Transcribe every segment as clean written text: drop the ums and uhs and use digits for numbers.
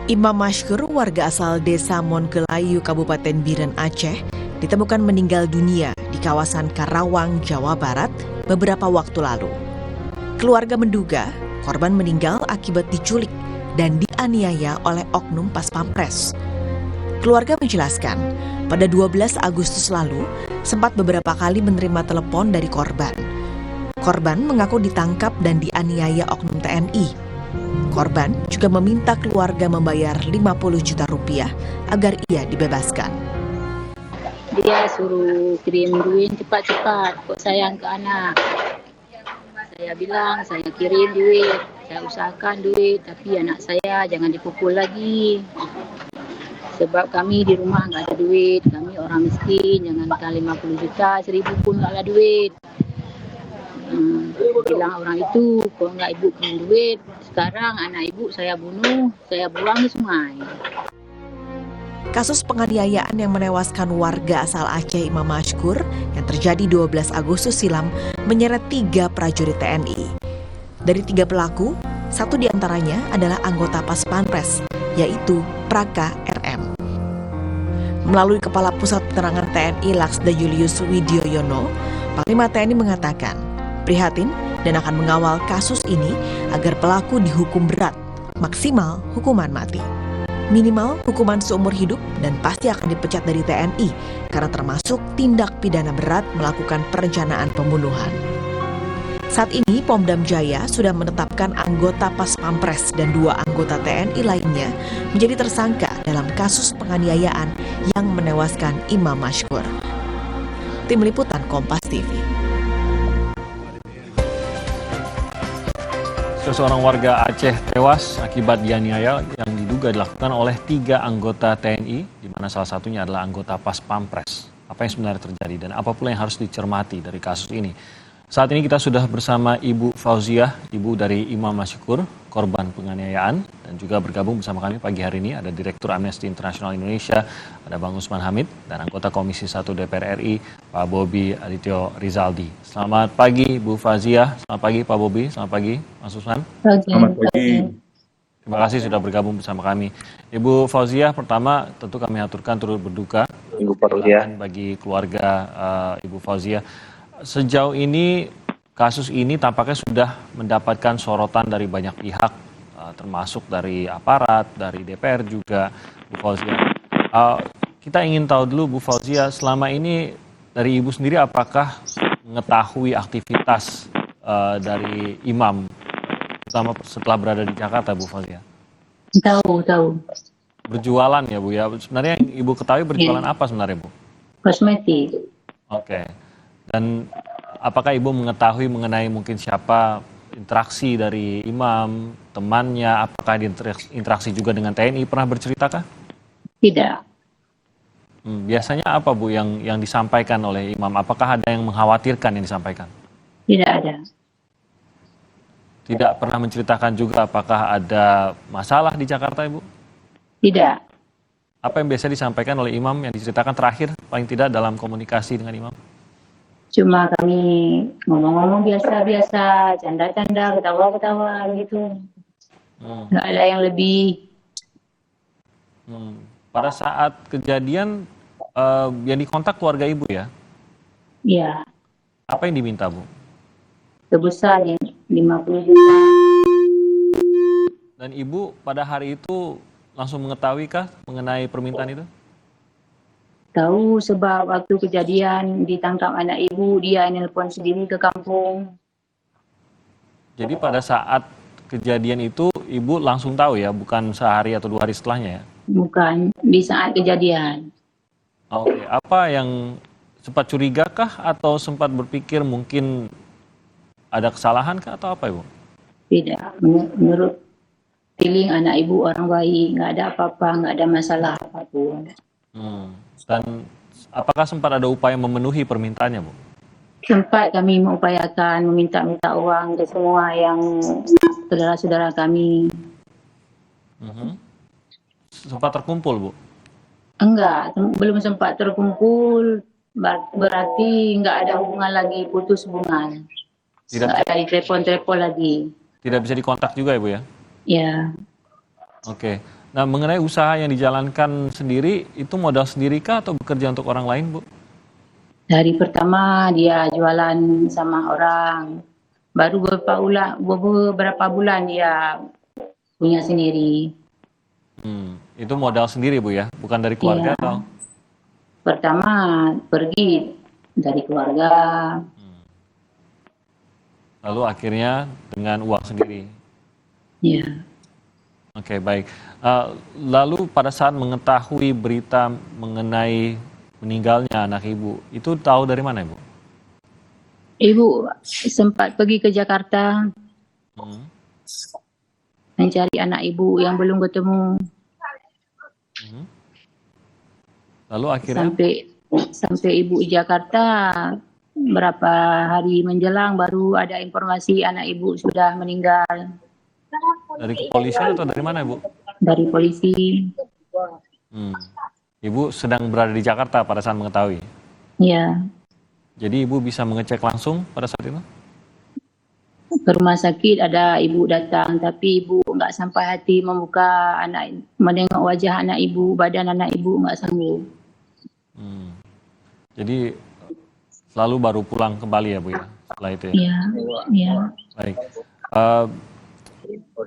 Imam Mashkur, warga asal desa Monkelayu, Kabupaten Biren, Aceh, ditemukan meninggal dunia di kawasan Karawang, Jawa Barat beberapa waktu lalu. Keluarga menduga korban meninggal akibat diculik dan dianiaya oleh oknum Pas Pampres. Keluarga menjelaskan, pada 12 Agustus lalu sempat beberapa kali menerima telepon dari korban. Korban mengaku ditangkap dan dianiaya oknum TNI. Korban juga meminta keluarga membayar 50 juta rupiah agar ia dibebaskan. Dia suruh kirim duit cepat-cepat, kok sayang ke anak. Saya bilang saya kirim duit, saya usahakan duit, tapi anak saya jangan dipukul lagi. Sebab kami di rumah nggak ada duit, kami orang miskin, jangankan 50 juta, 1000 pun nggak ada duit. Bilang orang itu, kok nggak ibu kirim duit, sekarang anak ibu saya bunuh, saya buang ke sungai. Kasus penganiayaan yang menewaskan warga asal Aceh Imam Mashkur yang terjadi 12 Agustus silam menyeret 3 prajurit TNI. Dari 3 pelaku, 1 diantaranya adalah anggota Pas Pampres, yaitu Praka RM. Melalui Kepala Pusat Penerangan TNI Laksda Julius Widyoyono, Panglima TNI mengatakan prihatin dan akan mengawal kasus ini agar pelaku dihukum berat, maksimal hukuman mati. Minimal hukuman seumur hidup dan pasti akan dipecat dari TNI karena termasuk tindak pidana berat melakukan perencanaan pembunuhan. Saat ini Pomdam Jaya sudah menetapkan anggota Pas Pampres dan 2 anggota TNI lainnya menjadi tersangka dalam kasus penganiayaan yang menewaskan Imam Mashkur. Tim Liputan Kompas TV. Seorang warga Aceh tewas akibat dianiaya yang diduga dilakukan oleh 3 anggota TNI, di mana salah satunya adalah anggota Pas Pampres. Apa yang sebenarnya terjadi dan apa pula yang harus dicermati dari kasus ini? Saat ini kita sudah bersama Ibu Fauziah, ibu dari Imam Mashkur, korban penganiayaan, dan juga bergabung bersama kami pagi hari ini ada Direktur Amnesty International Indonesia, ada Bang Usman Hamid, dan anggota Komisi 1 DPR RI, Pak Bobi Adityo Rizaldi. Selamat pagi Bu Fauziah, selamat pagi Pak Bobi, selamat pagi Mas Usman. Selamat pagi. Terima kasih sudah bergabung bersama kami. Ibu Fauziah, pertama tentu kami aturkan turut berduka bagi keluarga Ibu Fauziah. Sejauh ini kasus ini tampaknya sudah mendapatkan sorotan dari banyak pihak, termasuk dari aparat, dari DPR juga, Bu Fauziah. Kita ingin tahu dulu Bu Fauziah, selama ini dari Ibu sendiri apakah mengetahui aktivitas dari Imam, terutama setelah berada di Jakarta, Bu Fauziah? Tahu. Berjualan ya Bu ya. Sebenarnya yang Ibu ketahui berjualan apa sebenarnya Bu? Kosmetik. Oke. Dan apakah Ibu mengetahui mengenai mungkin siapa interaksi dari Imam, temannya, apakah interaksi juga dengan TNI, pernah berceritakah? Tidak. Biasanya apa Bu yang disampaikan oleh Imam? Apakah ada yang mengkhawatirkan yang disampaikan? Tidak ada. Tidak pernah menceritakan juga apakah ada masalah di Jakarta Ibu? Tidak. Apa yang biasa disampaikan oleh Imam yang diceritakan terakhir paling tidak dalam komunikasi dengan Imam? Cuma kami ngomong-ngomong biasa-biasa, canda-canda, ketawa-ketawa gitu. Nggak ada yang lebih. Pada saat kejadian yang dikontak keluarga Ibu ya? Iya. Apa yang diminta Bu? Sebesar 50 juta. Dan Ibu pada hari itu langsung mengetahui kah mengenai permintaan itu? Tahu sebab waktu kejadian ditangkap anak ibu, dia nelpon sendiri ke kampung. Jadi pada saat kejadian itu Ibu langsung tahu ya, bukan sehari atau 2 hari setelahnya ya? Bukan, di saat kejadian. Oke, apa yang sempat curiga kah atau sempat berpikir mungkin ada kesalahan kah atau apa Ibu? Tidak, menurut feeling anak ibu orang baik, nggak ada apa-apa, nggak ada masalah apapun. Dan apakah sempat ada upaya memenuhi permintaannya Bu? Sempat kami mengupayakan meminta uang ke semua yang saudara-saudara kami. Sempat terkumpul Bu? Enggak, belum sempat terkumpul, berarti nggak ada hubungan lagi, putus hubungan. Nggak ada telepon lagi. Tidak bisa dikontak juga Ibu ya? Ya. Oke. Nah, mengenai usaha yang dijalankan sendiri, itu modal sendiri kah atau bekerja untuk orang lain, Bu? Dari pertama dia jualan sama orang, baru beberapa bulan dia punya sendiri. Itu modal sendiri, Bu ya? Bukan dari keluarga Iya. atau? Pertama pergi dari keluarga. Lalu akhirnya dengan uang sendiri. Ya. Oke, baik. Lalu pada saat mengetahui berita mengenai meninggalnya anak Ibu, itu tahu dari mana, Ibu? Ibu sempat pergi ke Jakarta mencari anak ibu yang belum ketemu. Lalu akhirnya? Sampai ibu di Jakarta, berapa hari menjelang baru ada informasi anak ibu sudah meninggal. Dari kepolisian atau dari mana, Ibu? Dari polisi. Ibu sedang berada di Jakarta pada saat mengetahui? Ya. Jadi Ibu bisa mengecek langsung pada saat itu? Ke rumah sakit ada ibu datang, tapi ibu nggak sampai hati membuka menengok wajah anak ibu, badan anak ibu nggak sanggup. Jadi selalu baru pulang kembali ya, Bu ya, setelah itu ya? Iya. Baik.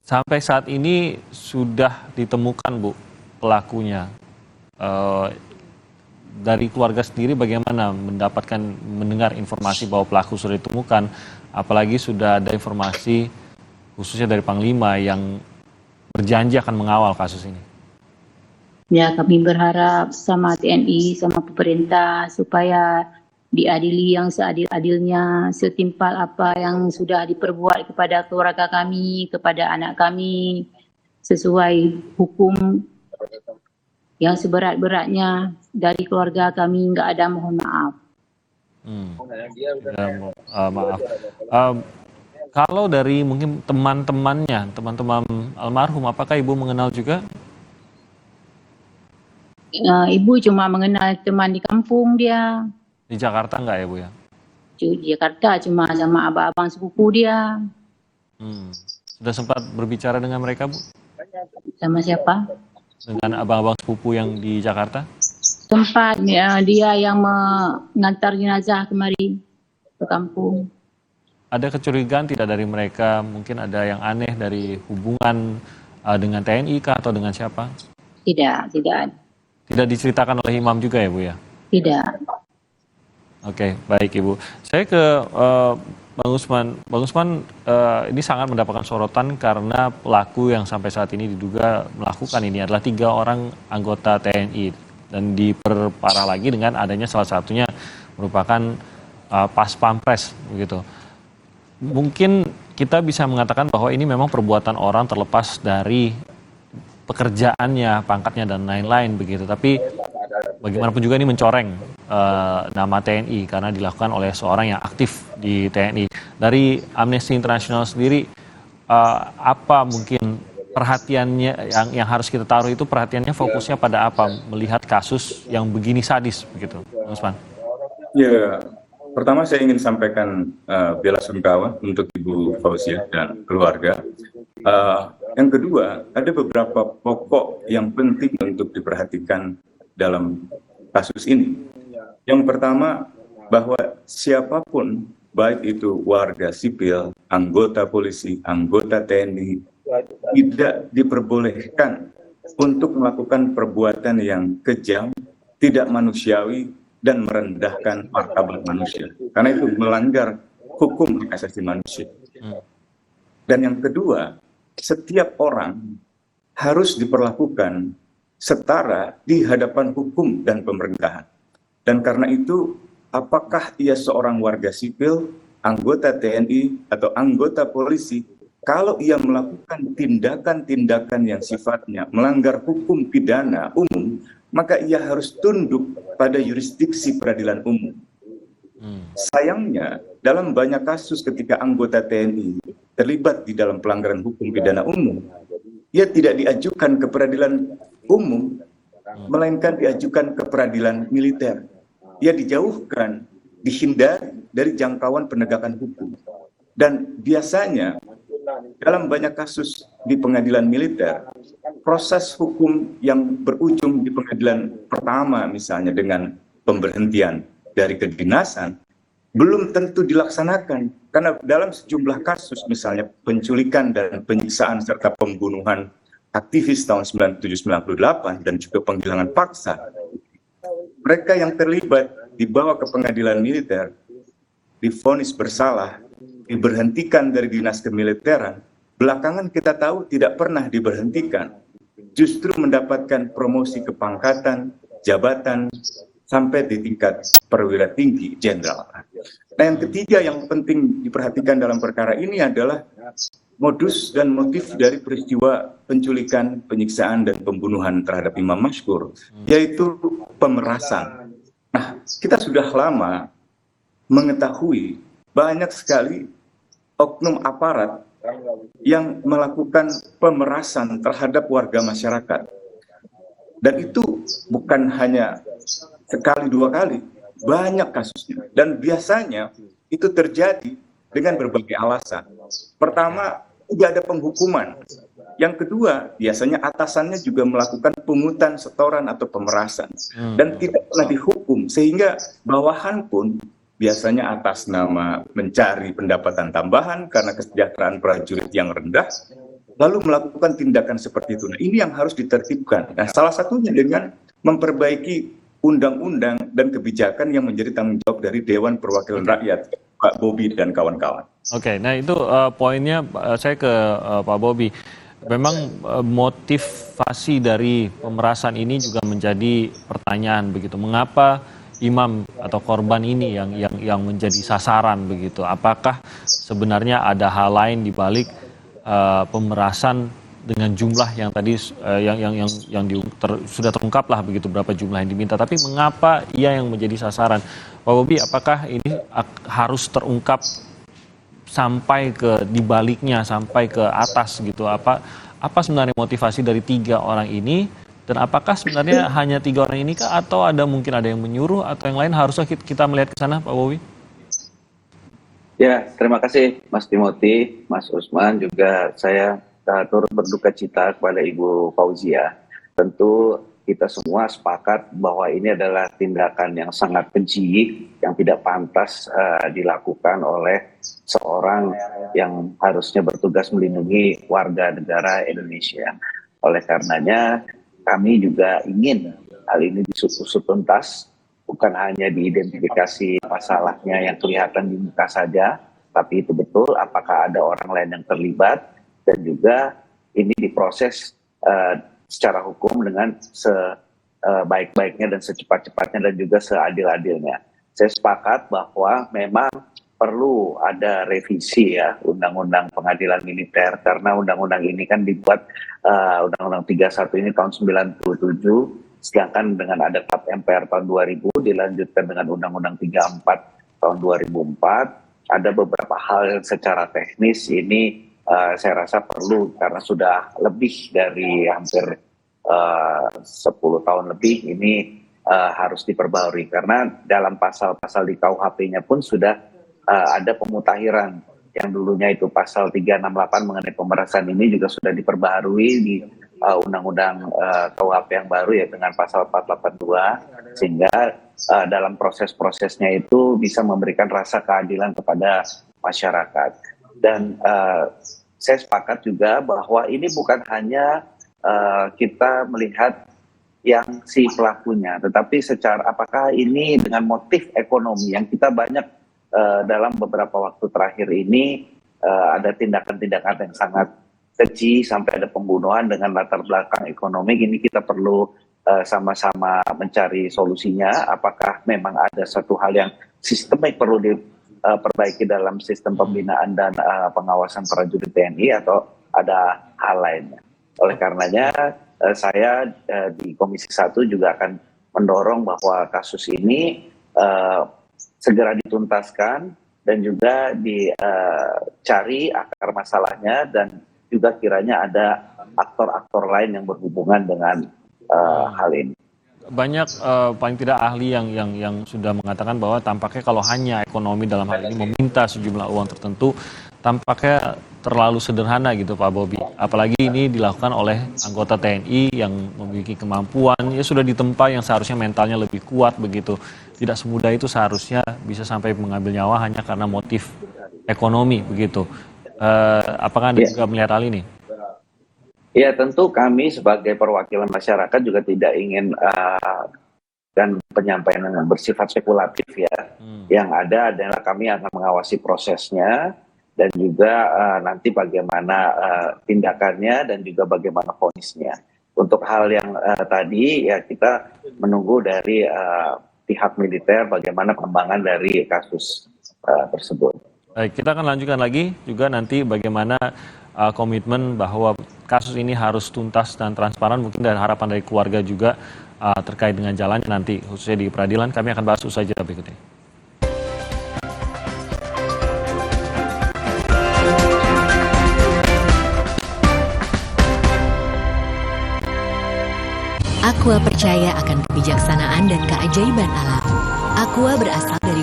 Sampai saat ini sudah ditemukan, Bu, pelakunya. Dari keluarga sendiri bagaimana mendengar informasi bahwa pelaku sudah ditemukan, apalagi sudah ada informasi khususnya dari Panglima yang berjanji akan mengawal kasus ini? Ya, kami berharap sama TNI, sama pemerintah supaya diadili yang seadil-adilnya, setimpal apa yang sudah diperbuat kepada keluarga kami, kepada anak kami, sesuai hukum yang seberat-beratnya. Dari keluarga kami nggak ada mohon maaf. Maaf. Kalau dari mungkin teman-teman almarhum, apakah Ibu mengenal juga? Ibu cuma mengenal teman di kampung dia. Di Jakarta enggak ya, Bu ya? Di Jakarta cuma sama abang-abang sepupu dia. Sudah sempat berbicara dengan mereka, Bu? Sama siapa? Dengan abang-abang sepupu yang di Jakarta? Tempat dia yang mengantar jenazah kemari ke kampung. Ada kecurigaan tidak dari mereka? Mungkin ada yang aneh dari hubungan dengan TNI kah atau dengan siapa? Tidak. Tidak diceritakan oleh imam juga ya, Bu ya? Tidak. Oke, baik Ibu. Saya ke Bang Usman. Bang Usman, ini sangat mendapatkan sorotan karena pelaku yang sampai saat ini diduga melakukan ini adalah 3 orang anggota TNI. Dan diperparah lagi dengan adanya salah satunya merupakan pas pampres begitu. Mungkin kita bisa mengatakan bahwa ini memang perbuatan orang terlepas dari pekerjaannya, pangkatnya dan lain-lain begitu. Tapi bagaimanapun juga ini mencoreng nama TNI karena dilakukan oleh seorang yang aktif di TNI. Dari Amnesty International sendiri, apa mungkin perhatiannya yang harus kita taruh itu, perhatiannya fokusnya pada apa melihat kasus yang begini sadis begitu, Mas Usman? Ya, pertama saya ingin sampaikan bela sungkawa untuk Ibu Fauziah dan keluarga. Yang kedua, ada beberapa pokok yang penting untuk diperhatikan dalam kasus ini. Yang pertama, bahwa siapapun, baik itu warga sipil, anggota polisi, anggota TNI, tidak diperbolehkan untuk melakukan perbuatan yang kejam, tidak manusiawi, dan merendahkan martabat manusia. Karena itu melanggar hukum hak asasi manusia. Dan yang kedua, setiap orang harus diperlakukan setara di hadapan hukum dan pemerintahan. Dan karena itu, apakah ia seorang warga sipil, anggota TNI, atau anggota polisi, kalau ia melakukan tindakan-tindakan yang sifatnya melanggar hukum pidana umum, maka ia harus tunduk pada yurisdiksi peradilan umum. Sayangnya, dalam banyak kasus ketika anggota TNI terlibat di dalam pelanggaran hukum pidana umum, ia tidak diajukan ke peradilan umum, melainkan diajukan ke peradilan militer. Ia dijauhkan, dihindari dari jangkauan penegakan hukum. Dan biasanya dalam banyak kasus di pengadilan militer, proses hukum yang berujung di pengadilan pertama misalnya dengan pemberhentian dari kedinasan belum tentu dilaksanakan karena dalam sejumlah kasus misalnya penculikan dan penyiksaan serta pembunuhan aktivis tahun 97-98 dan juga penghilangan paksa, mereka yang terlibat dibawa ke pengadilan militer, divonis bersalah, diberhentikan dari dinas kemiliteran, belakangan kita tahu tidak pernah diberhentikan, justru mendapatkan promosi kepangkatan, jabatan, sampai di tingkat perwira tinggi jenderal. Nah, yang ketiga yang penting diperhatikan dalam perkara ini adalah modus dan motif dari peristiwa penculikan, penyiksaan, dan pembunuhan terhadap Imam Mashkur, yaitu pemerasan. Nah, kita sudah lama mengetahui banyak sekali oknum aparat yang melakukan pemerasan terhadap warga masyarakat. Dan itu bukan hanya sekali dua kali, banyak kasusnya. Dan biasanya itu terjadi dengan berbagai alasan. Pertama, tidak ada penghukuman. Yang kedua, biasanya atasannya juga melakukan pungutan, setoran, atau pemerasan. Dan tidak pernah dihukum, sehingga bawahan pun biasanya atas nama mencari pendapatan tambahan karena kesejahteraan prajurit yang rendah, lalu melakukan tindakan seperti itu. Nah, ini yang harus ditertibkan. Nah, salah satunya dengan memperbaiki undang-undang dan kebijakan yang menjadi tanggung jawab dari Dewan Perwakilan Rakyat, Pak Bobi dan kawan-kawan. Oke, nah itu poinnya saya ke Pak Bobi. Memang motivasi dari pemerasan ini juga menjadi pertanyaan begitu. Mengapa imam atau korban ini yang menjadi sasaran begitu? Apakah sebenarnya ada hal lain di balik pemerasan dengan jumlah yang tadi sudah terungkap lah begitu berapa jumlah yang diminta, tapi mengapa ia yang menjadi sasaran? Pak Bobi, apakah ini harus terungkap sampai ke dibaliknya, sampai ke atas gitu? Apa sebenarnya motivasi dari 3 orang ini, dan apakah sebenarnya hanya 3 orang ini kah, atau mungkin ada yang menyuruh atau yang lain? Harusnya kita melihat ke sana, Pak Bobi. Ya, terima kasih Mas Timothy, Mas Usman, juga saya turut berduka cita kepada Ibu Fauzia. Tentu kita semua sepakat bahwa ini adalah tindakan yang sangat keji, yang tidak pantas dilakukan oleh seorang yang harusnya bertugas melindungi warga negara Indonesia. Oleh karenanya, kami juga ingin hal ini diusut tuntas, bukan hanya diidentifikasi masalahnya yang kelihatan di muka saja, tapi itu betul apakah ada orang lain yang terlibat, dan juga ini diproses secara hukum dengan sebaik-baiknya dan secepat-cepatnya dan juga seadil-adilnya. Saya sepakat bahwa memang perlu ada revisi ya Undang-Undang Pengadilan Militer, karena undang-undang ini kan dibuat Undang-Undang 31 ini tahun 97, sedangkan dengan ada TAP MPR tahun 2000 dilanjutkan dengan Undang-Undang 34 tahun 2004, ada beberapa hal yang secara teknis ini saya rasa perlu, karena sudah lebih dari hampir 10 tahun lebih ini harus diperbarui, karena dalam pasal-pasal di KUHP-nya pun sudah ada pemutakhiran. Yang dulunya itu pasal 368 mengenai pemerasan ini juga sudah diperbaharui di Undang-Undang KUHP yang baru ya dengan pasal 482, sehingga dalam proses-prosesnya itu bisa memberikan rasa keadilan kepada masyarakat. Dan saya sepakat juga bahwa ini bukan hanya kita melihat yang si pelakunya, tetapi secara apakah ini dengan motif ekonomi yang kita banyak dalam beberapa waktu terakhir ini ada tindakan-tindakan yang sangat keji sampai ada pembunuhan dengan latar belakang ekonomi. Ini kita perlu sama-sama mencari solusinya. Apakah memang ada satu hal yang sistemik perlu diperbaiki dalam sistem pembinaan dan pengawasan prajurit TNI, atau ada hal lainnya? Oleh karenanya saya di Komisi 1 juga akan mendorong bahwa kasus ini segera dituntaskan dan juga dicari akar masalahnya, dan juga kiranya ada aktor-aktor lain yang berhubungan dengan hal ini. Banyak paling tidak ahli yang sudah mengatakan bahwa tampaknya kalau hanya ekonomi dalam hal ini meminta sejumlah uang tertentu, tampaknya terlalu sederhana gitu Pak Bobi. Apalagi ini dilakukan oleh anggota TNI yang memiliki kemampuan, ya sudah ditempa yang seharusnya mentalnya lebih kuat begitu. Tidak semudah itu seharusnya bisa sampai mengambil nyawa hanya karena motif ekonomi begitu. Apakah Anda juga melihat hal ini? Ya tentu kami sebagai perwakilan masyarakat juga tidak ingin dan penyampaian yang bersifat spekulatif ya. Yang ada adalah kami akan mengawasi prosesnya dan juga nanti bagaimana tindakannya dan juga bagaimana vonisnya. Untuk hal yang tadi ya kita menunggu dari pihak militer bagaimana pengembangan dari kasus tersebut. Baik, kita akan lanjutkan lagi juga nanti bagaimana komitmen bahwa kasus ini harus tuntas dan transparan, mungkin dari harapan dari keluarga juga terkait dengan jalannya nanti khususnya di peradilan. Kami akan bahas usai jeda berikut ini. Aqua percaya akan kebijaksanaan dan keajaiban alam. Aqua berasal dari